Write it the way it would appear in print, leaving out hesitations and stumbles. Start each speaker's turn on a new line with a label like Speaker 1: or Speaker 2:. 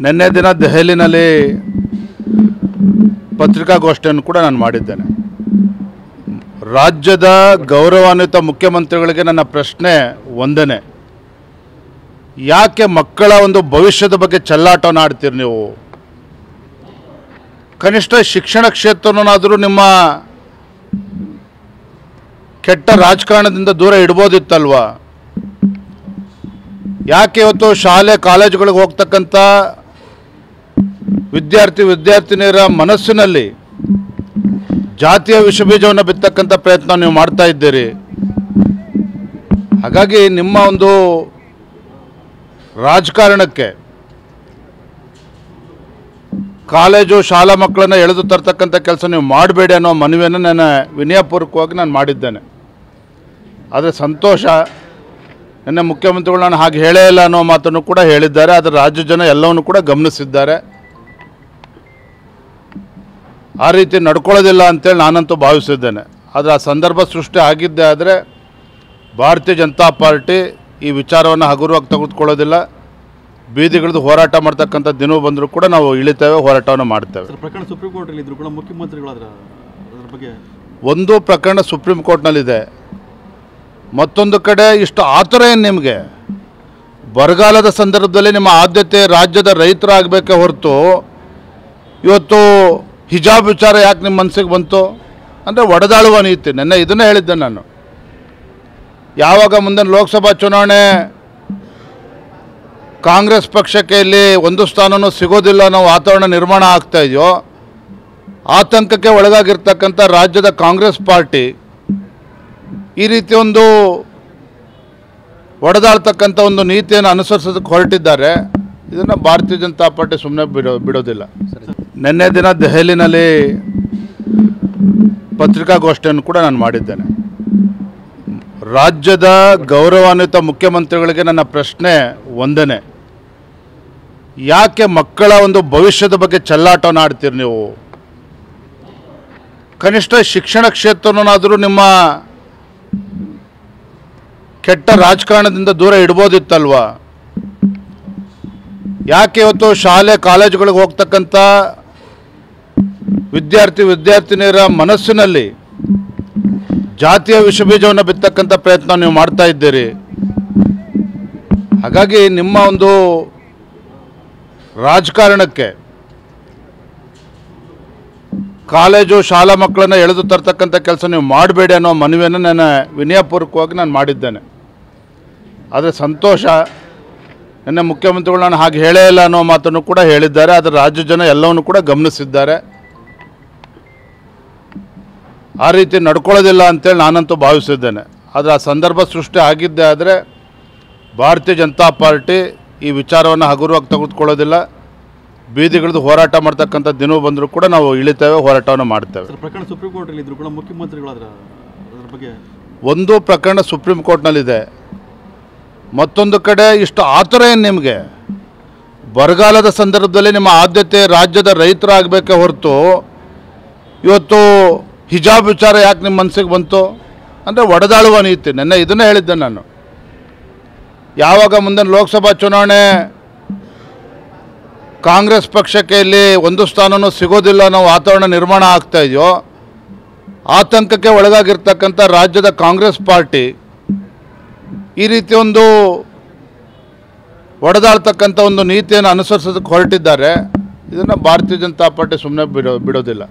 Speaker 1: ನಿನ್ನೆ ದಿನ ದೆಹಲಿನಲ್ಲಿ ಪತ್ರಿಕಾಗೋಷ್ಠಿಯನ್ನು ಕೂಡ ನಾನು ಮಾಡಿದ್ದೇನೆ. ರಾಜ್ಯದ ಗೌರವಾನ್ವಿತ ಮುಖ್ಯಮಂತ್ರಿಗಳಿಗೆ ನನ್ನ ಪ್ರಶ್ನೆ ಒಂದನೇ, ಯಾಕೆ ಮಕ್ಕಳ ಒಂದು ಭವಿಷ್ಯದ ಬಗ್ಗೆ ಚೆಲ್ಲಾಟವನ್ನು ಆಡ್ತೀರಿ ನೀವು? ಕನಿಷ್ಠ ಶಿಕ್ಷಣ ಕ್ಷೇತ್ರವನ್ನಾದರೂ ನಿಮ್ಮ ಕೆಟ್ಟ ರಾಜಕಾರಣದಿಂದ ದೂರ ಇಡ್ಬೋದಿತ್ತಲ್ವಾ? ಯಾಕೆ ಇವತ್ತು ಶಾಲೆ ಕಾಲೇಜುಗಳಿಗೆ ಹೋಗ್ತಕ್ಕಂಥ ವಿದ್ಯಾರ್ಥಿನಿಯರ ಮನಸ್ಸಿನಲ್ಲಿ ಜಾತಿಯ ವಿಷಬೀಜವನ್ನು ಬಿತ್ತಕ್ಕಂಥ ಪ್ರಯತ್ನ ನೀವು ಮಾಡ್ತಾ ಇದ್ದೀರಿ. ಹಾಗಾಗಿ ನಿಮ್ಮ ಒಂದು ರಾಜಕಾರಣಕ್ಕೆ ಕಾಲೇಜು ಶಾಲಾ ಮಕ್ಕಳನ್ನು ಎಳೆದು ತರ್ತಕ್ಕಂಥ ಕೆಲಸ ನೀವು ಮಾಡಬೇಡಿ ಅನ್ನೋ ಮನವಿಯನ್ನು ನಾನು ವಿನಯಪೂರ್ವಕವಾಗಿ ನಾನು ಮಾಡಿದ್ದೇನೆ. ಆದರೆ ಸಂತೋಷ, ನಿನ್ನೆ ಮುಖ್ಯಮಂತ್ರಿಗಳು ನಾನು ಹಾಗೆ ಹೇಳೇ ಇಲ್ಲ ಅನ್ನೋ ಮಾತನ್ನು ಕೂಡ ಹೇಳಿದ್ದಾರೆ. ಆದರೆ ರಾಜ್ಯ ಜನ ಎಲ್ಲವನ್ನು ಕೂಡ ಗಮನಿಸಿದ್ದಾರೆ. ಆ ರೀತಿ ನಡ್ಕೊಳ್ಳೋದಿಲ್ಲ ಅಂತೇಳಿ ನಾನಂತೂ ಭಾವಿಸಿದ್ದೇನೆ. ಆದರೆ ಆ ಸಂದರ್ಭ ಸೃಷ್ಟಿ ಆಗಿದ್ದೇ ಆದರೆ ಭಾರತೀಯ ಜನತಾ ಪಾರ್ಟಿ ಈ ವಿಚಾರವನ್ನು ಹಗುರವಾಗಿ ತೆಗೆದುಕೊಳ್ಳೋದಿಲ್ಲ. ಬೀದಿಗಿಳಿದು ಹೋರಾಟ ಮಾಡ್ತಕ್ಕಂಥ ದಿನ ಬಂದರೂ ಕೂಡ ನಾವು ಇಳಿತೇವೆ, ಹೋರಾಟವನ್ನು ಮಾಡ್ತೇವೆ.
Speaker 2: ಪ್ರಕರಣ ಸುಪ್ರೀಂ ಕೋರ್ಟಲ್ಲಿ ಇದ್ರು ಕೂಡ ಮುಖ್ಯಮಂತ್ರಿಗಳಾದ್ರ ಅದರ ಬಗ್ಗೆ
Speaker 1: ಒಂದು ಪ್ರಕರಣ ಸುಪ್ರೀಂ ಕೋರ್ಟ್ನಲ್ಲಿದೆ, ಮತ್ತೊಂದು ಕಡೆ ಇಷ್ಟು ಆತರ ಏನು ನಿಮಗೆ? ಬರಗಾಲದ ಸಂದರ್ಭದಲ್ಲಿ ನಿಮ್ಮ ಆದ್ಯತೆ ರಾಜ್ಯದ ರೈತರಾಗಬೇಕೇ ಹೊರತು ಇವತ್ತು ಹಿಜಾಬ್ ವಿಚಾರ ಯಾಕೆ ನಿಮ್ಮ ಮನಸ್ಸಿಗೆ ಬಂತು ಅಂದರೆ ಒಡೆದಾಳುವ ನೀತಿ. ನೆನ್ನೆ ಇದನ್ನೇ ಹೇಳಿದ್ದೆ ನಾನು. ಯಾವಾಗ ಮುಂದಿನ ಲೋಕಸಭಾ ಚುನಾವಣೆ ಕಾಂಗ್ರೆಸ್ ಪಕ್ಷಕ್ಕೆ ಇಲ್ಲಿ ಒಂದು ಸ್ಥಾನವೂ ಸಿಗೋದಿಲ್ಲ ಅನ್ನೋ ವಾತಾವರಣ ನಿರ್ಮಾಣ ಆಗ್ತಾ ಇದೆಯೋ, ಆತಂಕಕ್ಕೆ ಒಳಗಾಗಿರ್ತಕ್ಕಂಥ ರಾಜ್ಯದ ಕಾಂಗ್ರೆಸ್ ಪಾರ್ಟಿ ಈ ರೀತಿ ಒಂದು ಒಡೆದಾಡ್ತಕ್ಕಂಥ ಒಂದು ನೀತಿಯನ್ನು ಅನುಸರಿಸೋದಕ್ಕೆ ಹೊರಟಿದ್ದಾರೆ. ಇದನ್ನು ಭಾರತೀಯ ಜನತಾ ಪಾರ್ಟಿ ಸುಮ್ಮನೆ ಬಿಡೋದಿಲ್ಲ. ನಿನ್ನೆ ದಿನ ದೆಹಲಿನಲ್ಲಿ ಪತ್ರಿಕಾಗೋಷ್ಠಿಯನ್ನು ಕೂಡ ನಾನು ಮಾಡಿದ್ದೇನೆ. ರಾಜ್ಯದ ಗೌರವಾನ್ವಿತ ಮುಖ್ಯಮಂತ್ರಿಗಳಿಗೆ ನನ್ನ ಪ್ರಶ್ನೆ ಒಂದನೇ, ಯಾಕೆ ಮಕ್ಕಳ ಒಂದು ಭವಿಷ್ಯದ ಬಗ್ಗೆ ಚೆಲ್ಲಾಟವನ್ನು ಆಡ್ತೀರಿ ನೀವು? ಕನಿಷ್ಠ ಶಿಕ್ಷಣ ಕ್ಷೇತ್ರವನ್ನಾದರೂ ನಿಮ್ಮ ಕೆಟ್ಟ ರಾಜಕಾರಣದಿಂದ ದೂರ ಇಡ್ಬೋದಿತ್ತಲ್ವಾ? ಯಾಕೆ ಇವತ್ತು ಶಾಲೆ ಕಾಲೇಜುಗಳಿಗೆ ಹೋಗ್ತಕ್ಕಂಥ ವಿದ್ಯಾರ್ಥಿನಿಯರ ಮನಸ್ಸಿನಲ್ಲಿ ಜಾತಿಯ ವಿಷಬೀಜವನ್ನು ಬಿತ್ತಕ್ಕಂಥ ಪ್ರಯತ್ನ ನೀವು ಮಾಡ್ತಾ ಇದ್ದೀರಿ. ಹಾಗಾಗಿ ನಿಮ್ಮ ಒಂದು ರಾಜಕಾರಣಕ್ಕೆ ಕಾಲೇಜು ಶಾಲಾ ಮಕ್ಕಳನ್ನು ಎಳೆದು ತರ್ತಕ್ಕಂಥ ಕೆಲಸ ನೀವು ಮಾಡಬೇಡಿ ಅನ್ನೋ ಮನವಿಯನ್ನು ನಾನು ವಿನಯಪೂರ್ವಕವಾಗಿ ನಾನು ಮಾಡಿದ್ದೇನೆ. ಆದರೆ ಸಂತೋಷ, ನಿನ್ನೆ ಮುಖ್ಯಮಂತ್ರಿಗಳು ನಾನು ಹಾಗೆ ಹೇಳೇ ಇಲ್ಲ ಅನ್ನೋ ಮಾತನ್ನು ಕೂಡ ಹೇಳಿದ್ದಾರೆ. ಆದರೆ ರಾಜ್ಯ ಜನ ಎಲ್ಲವನ್ನು ಕೂಡ ಗಮನಿಸಿದ್ದಾರೆ. ಆ ರೀತಿ ನಡ್ಕೊಳ್ಳೋದಿಲ್ಲ ಅಂತೇಳಿ ನಾನಂತೂ ಭಾವಿಸಿದ್ದೇನೆ. ಆದರೆ ಆ ಸಂದರ್ಭ ಸೃಷ್ಟಿ ಆಗಿದ್ದೇ ಆದರೆ ಭಾರತೀಯ ಜನತಾ ಪಾರ್ಟಿ ಈ ವಿಚಾರವನ್ನು ಹಗುರವಾಗಿ ತೆಗೆದುಕೊಳ್ಳೋದಿಲ್ಲ. ಬೀದಿಗಿಳಿದು ಹೋರಾಟ ಮಾಡ್ತಕ್ಕಂಥ ದಿನ ಬಂದರೂ ಕೂಡ ನಾವು ಇಳಿತೇವೆ, ಹೋರಾಟವನ್ನು ಮಾಡ್ತೇವೆ.
Speaker 2: ಪ್ರಕರಣ ಸುಪ್ರೀಂ ಕೋರ್ಟಲ್ಲಿ ಇದ್ರು ಕೂಡ ಮುಖ್ಯಮಂತ್ರಿಗಳಾದ್ರ ಅದರ ಬಗ್ಗೆ
Speaker 1: ಒಂದು ಪ್ರಕರಣ ಸುಪ್ರೀಂ ಕೋರ್ಟ್ನಲ್ಲಿದೆ, ಮತ್ತೊಂದು ಕಡೆ ಇಷ್ಟು ಆತರ ಏನು ನಿಮಗೆ? ಬರಗಾಲದ ಸಂದರ್ಭದಲ್ಲಿ ನಿಮ್ಮ ಆದ್ಯತೆ ರಾಜ್ಯದ ರೈತರಾಗಬೇಕೇ ಹೊರತು ಇವತ್ತು ಹಿಜಾಬ್ ವಿಚಾರ ಯಾಕೆ ನಿಮ್ಮ ಮನಸ್ಸಿಗೆ ಬಂತು ಅಂದರೆ ಒಡೆದಾಳುವ ನೀತಿ. ನೆನ್ನೆ ಇದನ್ನೇ ಹೇಳಿದ್ದೆ ನಾನು. ಯಾವಾಗ ಮುಂದಿನ ಲೋಕಸಭಾ ಚುನಾವಣೆ ಕಾಂಗ್ರೆಸ್ ಪಕ್ಷಕ್ಕೆ ಇಲ್ಲಿ ಒಂದು ಸ್ಥಾನವೂ ಸಿಗೋದಿಲ್ಲ ಅನ್ನೋ ವಾತಾವರಣ ನಿರ್ಮಾಣ ಆಗ್ತಾ ಇದೆಯೋ, ಆತಂಕಕ್ಕೆ ಒಳಗಾಗಿರ್ತಕ್ಕಂಥ ರಾಜ್ಯದ ಕಾಂಗ್ರೆಸ್ ಪಾರ್ಟಿ ಈ ರೀತಿ ಒಂದು ಒಡೆದಾಡ್ತಕ್ಕಂಥ ಒಂದು ನೀತಿಯನ್ನು ಅನುಸರಿಸೋದಕ್ಕೆ ಹೊರಟಿದ್ದಾರೆ. ಇದನ್ನು ಭಾರತೀಯ ಜನತಾ ಪಾರ್ಟಿ ಸುಮ್ಮನೆ ಬಿಡೋದಿಲ್ಲ.